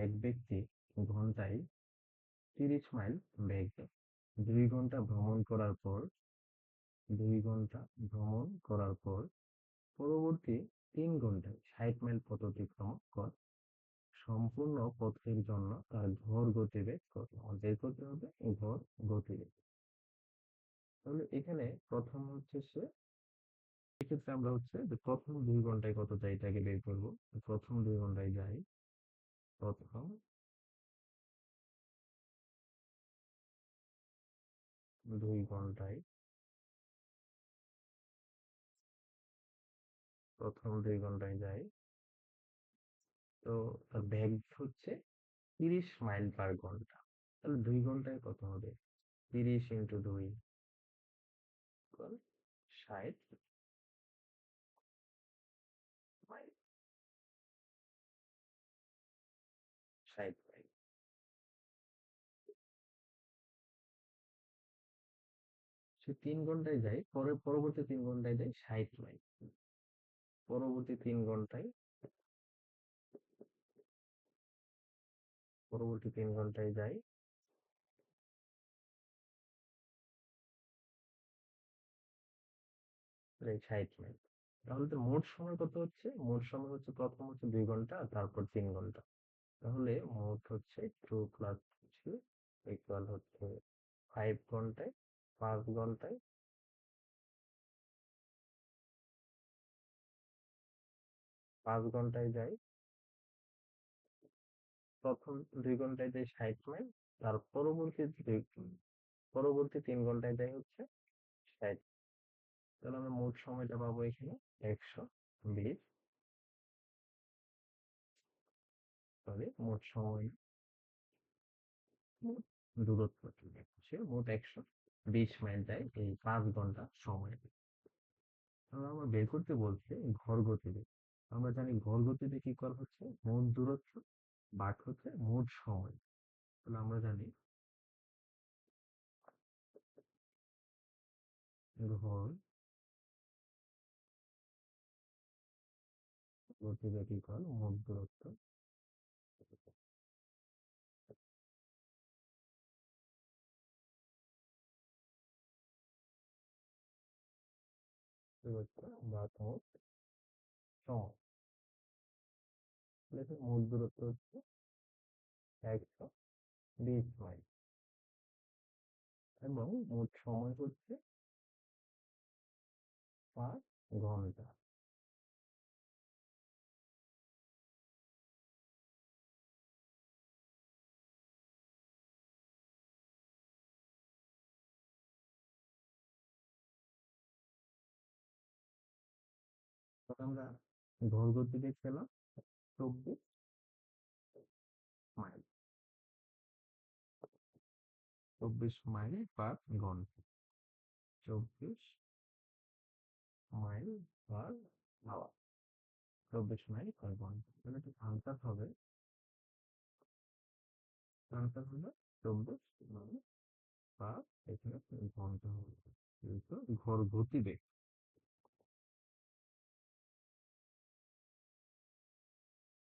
এক ব্যক্তি ঘন্টায় 30 মাইল বেগে 2 ঘন্টা ভ্রমণ করার পর পরবর্তী 3 ঘন্টায় 60 মাইল পথ অতিক্রম করে। সম্পূর্ণ পথের জন্য তার গড় গতিবেগ কত? বের করতে হবে গড় গতিবেগ। তাহলে এখানে প্রথম হচ্ছে এক্ষেত্রে আমরা হচ্ছে যে প্রথম 2 ঘন্টায় কত যায় এটাকে বের করবো। প্রথম 2 ঘন্টায় যাই, প্রথম 2 ঘন্টায় যাই, তো তার বেগ হচ্ছে 30 মাইল/ঘন্টা। তাহলে 2 ঘন্টায় কত হবে? 30 × 2 = 60 মাইল। 60 মাইল। সে 3 ঘন্টায় যায়, পরবর্তী 3 ঘন্টায় যায় 60 মাইল। পরবর্তী 3 ঘন্টায় যায় 60 মাইল। তাহলে তো মোট সময় কত হচ্ছে? মোট সময় হচ্ছে প্রথম হচ্ছে 2 ঘন্টা, তারপর 3 ঘন্টা। তাহলে মোট হচ্ছে 2 + 2 = হচ্ছে 5 ঘন্টায়। 5 ঘন্টায় 5 ঘন্টায় যায়, প্রথম 2 ঘন্টায় যায় 60 মাইল, তার পরবর্তী 3 ঘন্টায় যায় হচ্ছে 60। তাহলে আমরা মোট সময়টা পাবো এখানে 120। সরি, মোট সময়, মোট দূরত্ব হচ্ছে মোট 120 মাইল যায় এই 5 ঘন্টা সময়। তাহলে আমরা বের করতে বলছে ঘর গতিবেগ। আমরা জানি ঘর গতিবেগ ইকুয়াল হচ্ছে মোট দূরত্ব ভাগ হচ্ছে মোট সময়। তাহলে আমরা জানি ঘর গতিবেগ ইকুয়াল মোট দূরত্ব ভাগ মোট সময়। দেখুন মোট দূরত্ব হচ্ছে 120 মাইল এবং মোট সময় হচ্ছে 5 ঘন্টা। তখন আমরা ঘর গতিবেগ পেলাম 24 মাইল। 24 মাইল/ঘন্টা। 24 মাইল/আওয়ার। 24 মাইল/ঘন্টা। তাহলে এটা আনসার হলো 24 মাইল বা এখানে ঘন্টা হবে, কিন্তু ঘর গতিবেগ